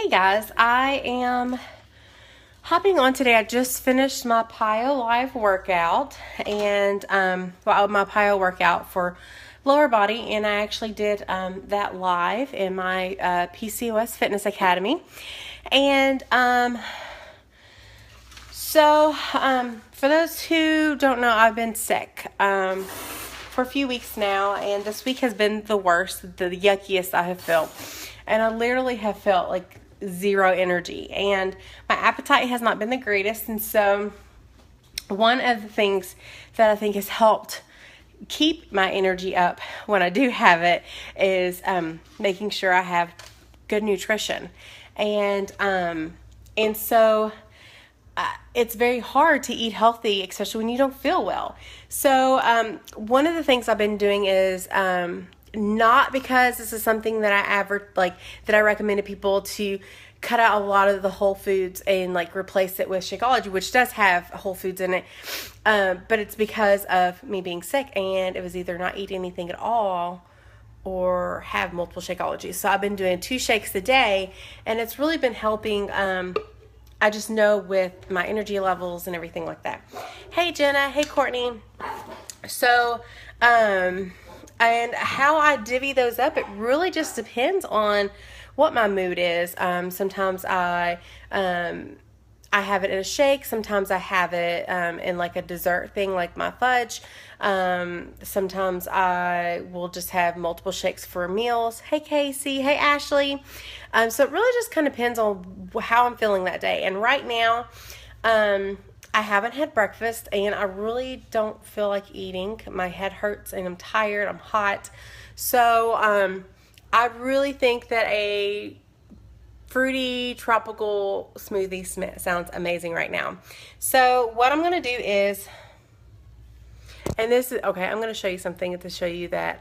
Hey guys, I am hopping on today. I just finished my PIO live workout and my PIO workout for lower body, and I actually did that live in my PCOS Fitness Academy. And for those who don't know, I've been sick for a few weeks now, and this week has been the worst, the yuckiest I have felt. And I literally have felt like zero energy, and my appetite has not been the greatest. And so one of the things that I think has helped keep my energy up when I do have it is making sure I have good nutrition. And so it's very hard to eat healthy, especially when you don't feel well. So one of the things I've been doing is not because this is something that I recommend to people to cut out a lot of the whole foods and replace it with Shakeology, which does have whole foods in it. But it's because of me being sick, and it was either not eat anything at all or have multiple Shakeologies. So I've been doing 2 shakes a day, and it's really been helping. I just know with my energy levels and everything like that. Hey Jenna, hey Courtney. So, and how I divvy those up, it really just depends on what my mood is. Sometimes I have it in a shake. Sometimes I have it in like a dessert thing, like my fudge. Sometimes I will just have multiple shakes for meals. Hey Casey, hey Ashley. So it really just kind of depends on how I'm feeling that day. And right now, I haven't had breakfast, and I really don't feel like eating. My head hurts, and I'm tired. I'm hot. So I really think that a fruity tropical smoothie sounds amazing right now. So what I'm going to do is, and this is, okay, I'm going to show you something to show you that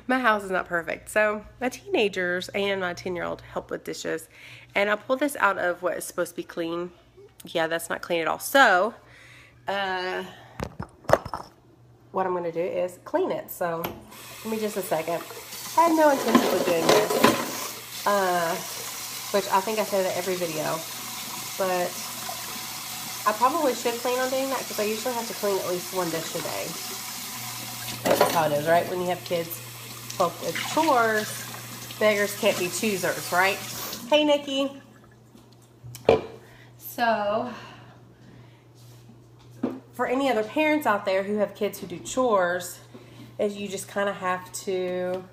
my house is not perfect. So my teenagers and my 10-year-old help with dishes, and I pulled this out of what is supposed to be clean. Yeah, that's not clean at all. So what I'm going to do is clean it. So give me just a second. I had no intention of doing this, which I think I say that every video, but I probably should plan on doing that because I usually have to clean at least 1 dish a day. That's just how it is, right? When you have kids help with chores, beggars can't be choosers, right? Hey, Nikki. So, for any other parents out there who have kids who do chores, is you just kind of have to,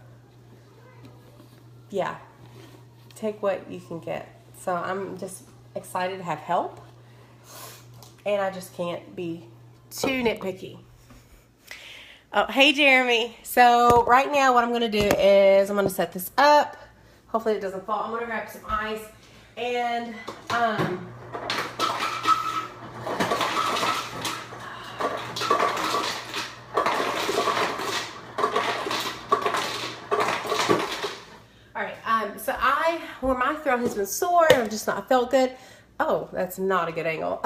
take what you can get. So I'm just excited to have help, and I just can't be too nitpicky. Oh, hey Jeremy. So right now what I'm going to do is I'm going to set this up. Hopefully it doesn't fall. I'm going to grab some ice, and so where my throat has been sore and I've just not felt good. Oh, that's not a good angle.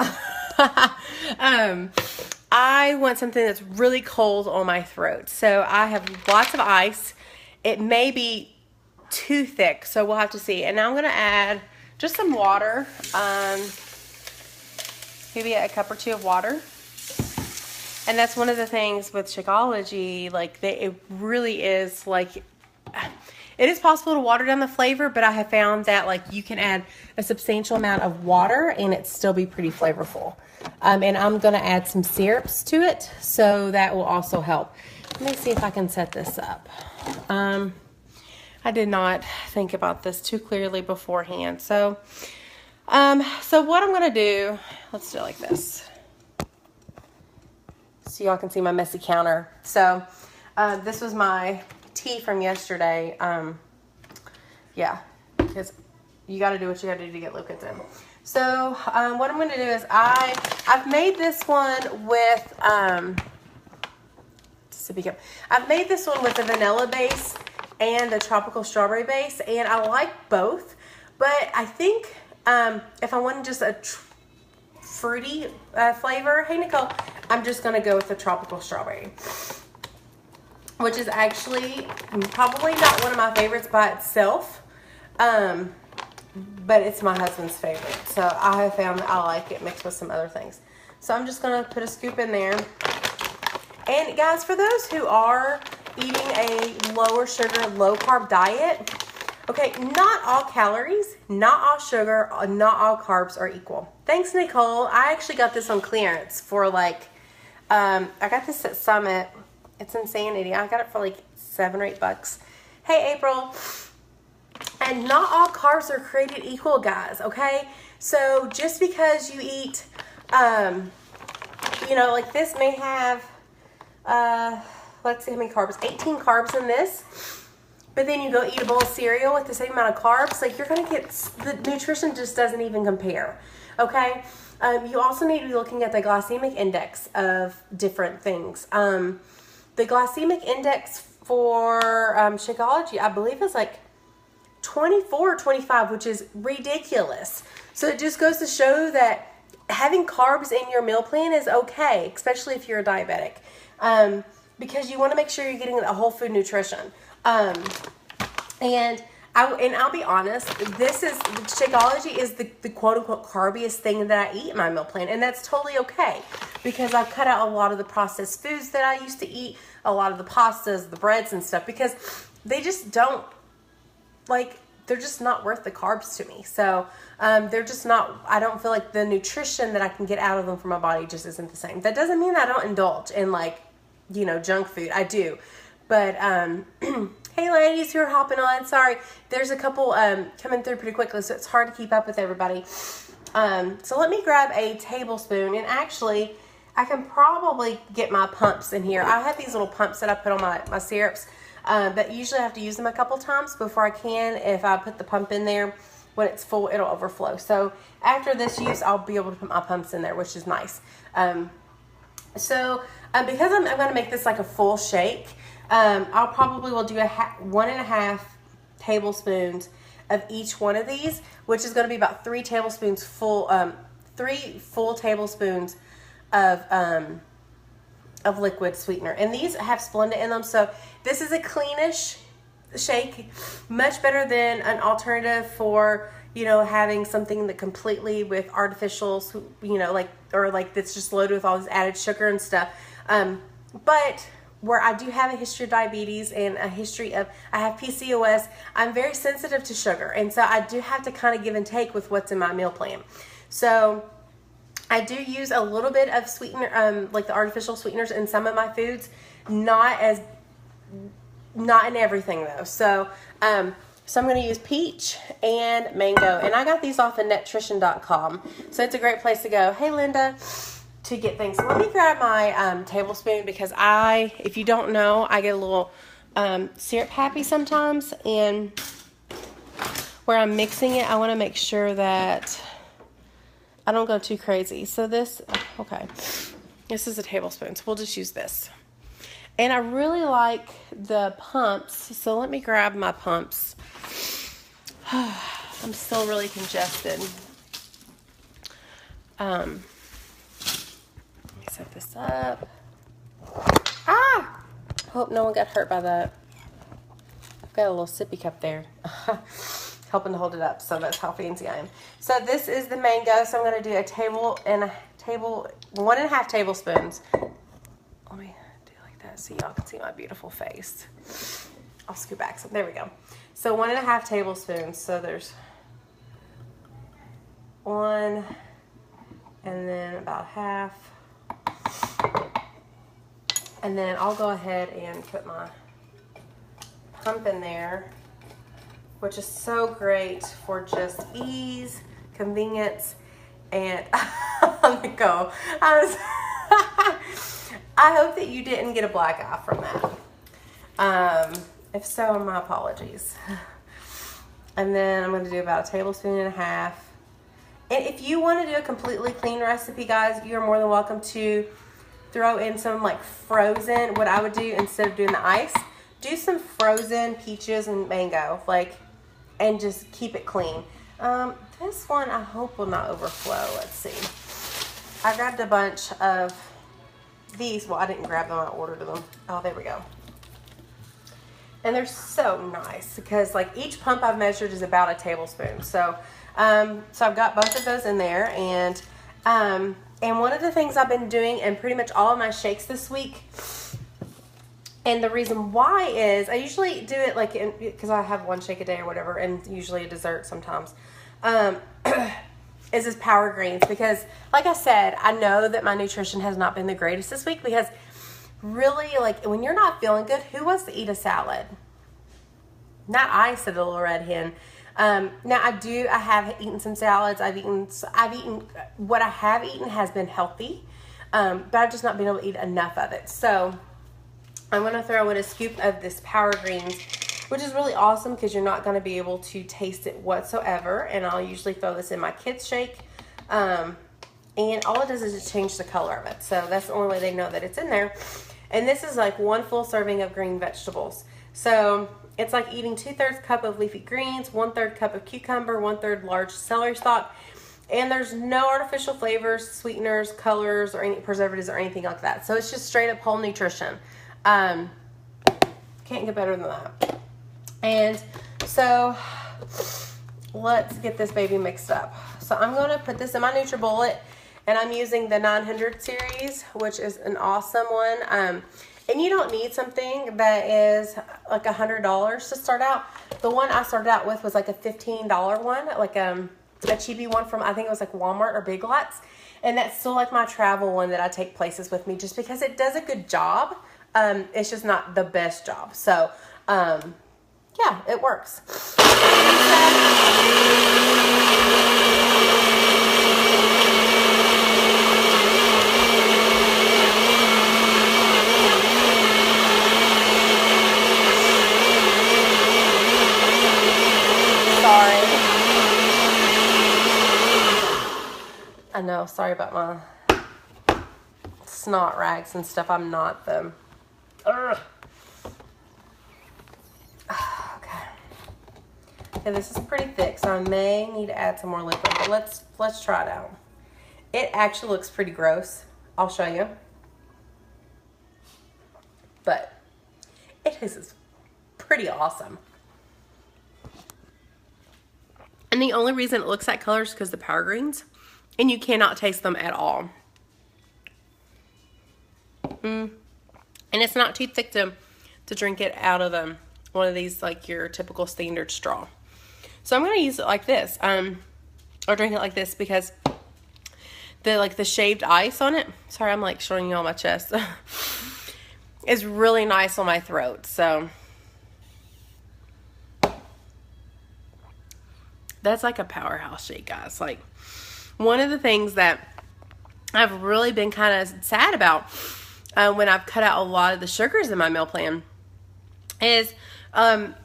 I want something that's really cold on my throat. So I have lots of ice. It may be too thick, so we'll have to see. And now I'm going to add just some water. Maybe a cup or 2 of water. And that's one of the things with Shakeology, it really is it is possible to water down the flavor, but I have found that you can add a substantial amount of water and it still be pretty flavorful. And I'm going to add some syrups to it, so that will also help. Let me see if I can set this up. I did not think about this too clearly beforehand. So what I'm going to do, let's do it like this, so y'all can see my messy counter. So this was my tea from yesterday. Because you got to do what you got to do to get liquids in. So what I'm going to do is I've made this one with I've made this one with the vanilla base and the tropical strawberry base, and I like both, but I think if I want just a fruity flavor, hey Nicole, I'm just going to go with the tropical strawberry. which is actually probably not one of my favorites by itself. But it's my husband's favorite. So I have found that I like it mixed with some other things. So I'm just going to put a scoop in there. And guys, for those who are eating a lower sugar, low carb diet, okay, not all calories, not all sugar, not all carbs are equal. Thanks, Nicole. I actually got this on clearance for like, I got this at Summit. It's Insanity. I got it for like $7 or $8. Hey, April. And not all carbs are created equal, guys, okay? So just because you eat, you know, like this may have, let's see how many carbs, 18 carbs in this, but then you go eat a bowl of cereal with the same amount of carbs, like you're going to get, the nutrition just doesn't even compare, okay? You also need to be looking at the glycemic index of different things. The glycemic index for Shakeology, I believe, is like 24 or 25, which is ridiculous. So it just goes to show that having carbs in your meal plan is okay, especially if you're a diabetic, because you want to make sure you're getting a whole food nutrition. And I'll be honest, Shakeology is the quote unquote carbiest thing that I eat in my meal plan, and that's totally okay because I've cut out a lot of the processed foods that I used to eat, a lot of the pastas, the breads and stuff, because they just don't, like, they're just not worth the carbs to me. So they're just not, I don't feel like the nutrition that I can get out of them for my body just isn't the same. That doesn't mean I don't indulge in, like, you know, junk food. I do. But hey ladies who are hopping on, sorry, there's a couple coming through pretty quickly, so it's hard to keep up with everybody. So let me grab a tablespoon, and actually I can probably get my pumps in here. I have these little pumps that I put on my syrups, but usually I have to use them a couple times before I can. If I put the pump in there, when it's full, it'll overflow. So after this use, I'll be able to put my pumps in there, which is nice. Because I'm going to make this like a full shake, I'll probably will do 1.5 tablespoons of each one of these, which is going to be about 3 tablespoons full, 3 full tablespoons of liquid sweetener. And these have Splenda in them, so this is a cleanish shake, much better than an alternative for, you know, having something that completely with artificial, you know, like, or like that's just loaded with all this added sugar and stuff. But where I do have a history of diabetes and a history of, I have PCOS, I'm very sensitive to sugar. And so I do have to kind of give and take with what's in my meal plan. So I do use a little bit of sweetener, like the artificial sweeteners in some of my foods, not in everything though. So, so I'm going to use peach and mango, and I got these off of netrition.com. So it's a great place to go. Hey, Linda, to get things. So let me grab my tablespoon, because if you don't know, I get a little syrup happy sometimes, and where I'm mixing it, I want to make sure that I don't go too crazy. So this, okay, this is a tablespoon, so we'll just use this. And I really like the pumps, so let me grab my pumps. I'm still really congested. Let me set this up. Hope no one got hurt by that. I've got a little sippy cup there. Helping to hold it up, so that's how fancy I am. So this is the mango, so I'm going to do 1.5 tablespoons. Let me do it like that so y'all can see my beautiful face. I'll scoot back some. There we go. So 1.5 tablespoons. So there's 1, and then about half. And then I'll go ahead and put my pump in there, which is so great for just ease, convenience, and let me go. I hope that you didn't get a black eye from that. If so, my apologies. And then I'm going to do about 1.5 tablespoons. And if you want to do a completely clean recipe, guys, you're more than welcome to throw in some like frozen, what I would do instead of doing the ice, do some frozen peaches and mango, like, and just keep it clean. This one I hope will not overflow. Let's see. I grabbed a bunch of these. Well, I didn't grab them, I ordered them. Oh, there we go. And they're so nice because like each pump I've measured is about a tablespoon. So, so I've got both of those in there, and one of the things I've been doing in pretty much all of my shakes this week, and the reason why is I usually do it like because I have one shake a day or whatever, and usually a dessert sometimes. Is this Power Greens, because like I said, I know that my nutrition has not been the greatest this week, because really, like, when you're not feeling good, who wants to eat a salad? Not I, said the little red hen. Now I have eaten some salads. I've eaten, what I have eaten has been healthy, but I've just not been able to eat enough of it. So I'm going to throw in a scoop of this Power Greens, which is really awesome because you're not going to be able to taste it whatsoever. And I'll usually throw this in my kids' shake. And all it does is just change the color of it. So that's the only way they know that it's in there. And this is like 1 full serving of green vegetables. So it's like eating 2/3 cup of leafy greens, 1/3 cup of cucumber, 1/3 large celery stalk. And there's no artificial flavors, sweeteners, colors, or any preservatives or anything like that. So it's just straight up whole nutrition. Can't get better than that. And so let's get this baby mixed up. So I'm going to put this in my NutriBullet, and I'm using the 900 series, which is an awesome one. And you don't need something that is like $100 to start out. The one I started out with was like a $15 one, like a cheapy one from, I think it was like Walmart or Big Lots. And that's still like my travel one that I take places with me just because it does a good job. It's just not the best job. So, yeah, it works. Sorry. I know, sorry about my snot rags and stuff. I'm not them. Ugh. Okay, this is pretty thick, so I may need to add some more liquid, but let's try it out. It actually looks pretty gross. I'll show you. But it is pretty awesome. And the only reason it looks that color is because the Power Greens, and you cannot taste them at all. And it's not too thick to drink it out of one of these, like your typical standard straw. So I'm going to use it like this, or drink it like this, because the shaved ice on it, sorry, I'm like showing you all my chest, is really nice on my throat. So that's like a powerhouse shake, guys. Like, one of the things that I've really been kind of sad about when I've cut out a lot of the sugars in my meal plan is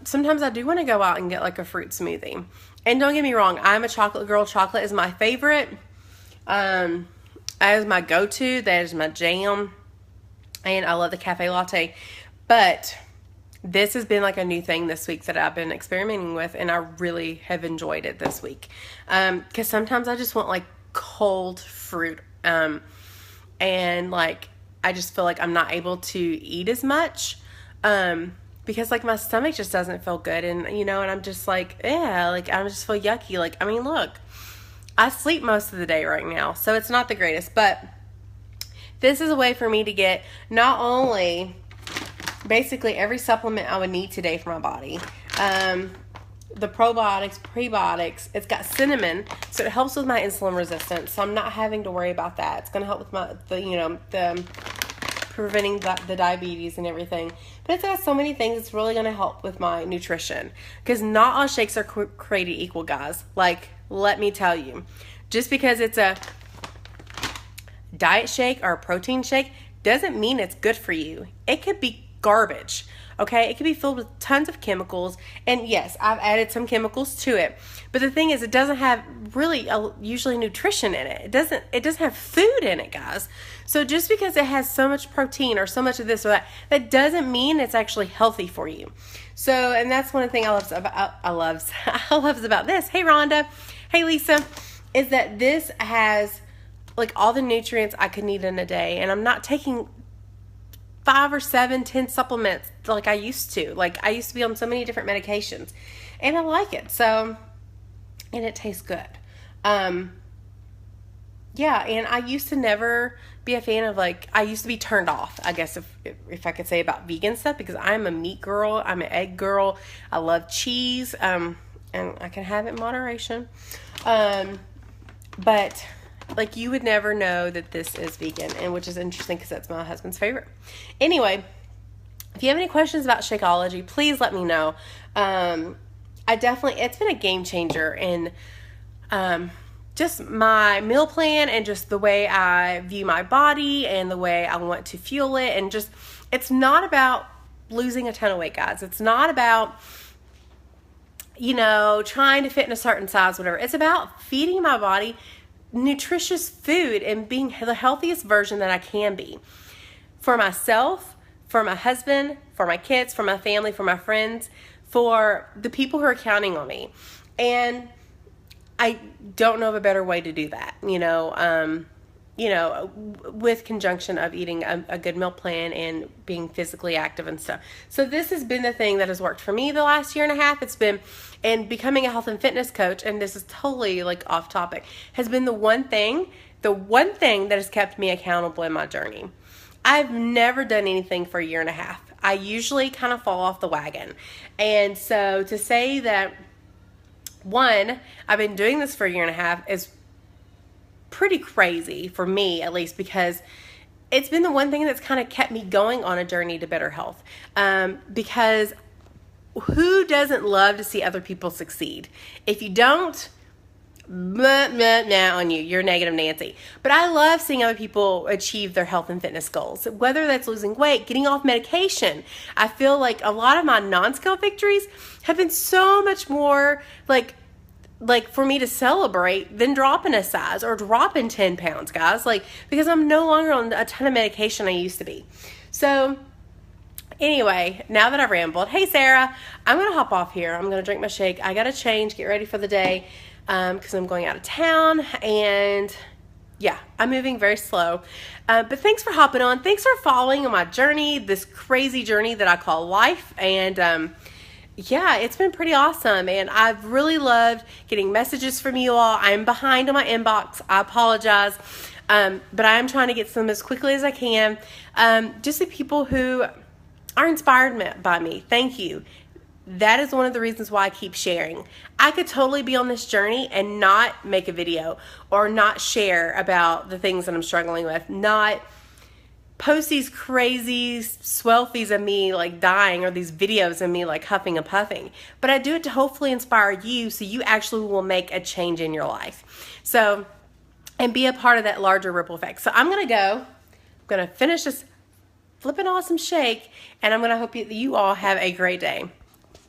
sometimes I do want to go out and get like a fruit smoothie. And don't get me wrong, I'm a chocolate girl. Chocolate is my favorite. That is my go-to. That is my jam. And I love the cafe latte. But this has been like a new thing this week that I've been experimenting with, and I really have enjoyed it this week. Because sometimes I just want like cold fruit. And like I just feel like I'm not able to eat as much. Because like my stomach just doesn't feel good, and you know, and I'm just like, yeah, like I just feel yucky. Like, I mean, look, I sleep most of the day right now, so it's not the greatest, but this is a way for me to get not only basically every supplement I would need today for my body, the probiotics, prebiotics. It's got cinnamon, so it helps with my insulin resistance, so I'm not having to worry about that. It's going to help with the preventing the diabetes and everything. But it's got so many things. It's really going to help with my nutrition, because not all shakes are created equal, guys. Like, let me tell you, just because it's a diet shake or a protein shake doesn't mean it's good for you. It could be garbage. Okay, it could be filled with tons of chemicals, and yes, I've added some chemicals to it. But the thing is, it doesn't have really usually nutrition in it. It doesn't have food in it, guys. So just because it has so much protein or so much of this or that, that doesn't mean it's actually healthy for you. So, and that's one of the things I love about this. Hey, Rhonda. Hey, Lisa. Is that this has like all the nutrients I could need in a day, and I'm not taking 5 or 7, 10 supplements like I used to. Like I used to be on so many different medications, and I like it. So, and it tastes good. Yeah, and I used to never be a fan of, like, I used to be turned off, I guess, if I could say, about vegan stuff, because I'm a meat girl, I'm an egg girl, I love cheese, and I can have it in moderation, but, like, you would never know that this is vegan, and which is interesting, because that's my husband's favorite. Anyway, if you have any questions about Shakeology, please let me know. It's been a game changer in, just my meal plan and just the way I view my body and the way I want to fuel it. And just, it's not about losing a ton of weight, guys. It's not about, trying to fit in a certain size, whatever. It's about feeding my body nutritious food and being the healthiest version that I can be for myself, for my husband, for my kids, for my family, for my friends, for the people who are counting on me. And I don't know of a better way to do that, with conjunction of eating a good meal plan and being physically active and stuff. So this has been the thing that has worked for me the last year and a half. It's been, and becoming a health and fitness coach, and this is totally like off topic, has been the one thing that has kept me accountable in my journey. I've never done anything for a year and a half. I usually kind of fall off the wagon. And so to say that, one, I've been doing this for a year and a half is pretty crazy for me, at least, because it's been the one thing that's kind of kept me going on a journey to better health. Because who doesn't love to see other people succeed? If you don't, on you, you're negative Nancy. But I love seeing other people achieve their health and fitness goals, whether that's losing weight, getting off medication. I feel like a lot of my non-scale victories have been so much more like for me to celebrate than dropping a size or dropping 10 pounds, guys. Like, because I'm no longer on a ton of medication I used to be. So anyway, now that I've rambled, hey Sarah, I'm going to hop off here. I'm going to drink my shake. I got to change, get ready for the day. Because I'm going out of town, and yeah, I'm moving very slow. But thanks for hopping on. Thanks for following on my journey, this crazy journey that I call life. And yeah, it's been pretty awesome. And I've really loved getting messages from you all. I'm behind on my inbox. I apologize. But I am trying to get some as quickly as I can. Just the people who are inspired by me. Thank you. That is one of the reasons why I keep sharing. I could totally be on this journey and not make a video or not share about the things that I'm struggling with, not post these crazy swelfies of me like dying or these videos of me like huffing and puffing. But I do it to hopefully inspire you so you actually will make a change in your life. So, and be a part of that larger ripple effect. So I'm going to go. I'm going to finish this flipping awesome shake, and I'm going to hope you all have a great day.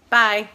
Bye.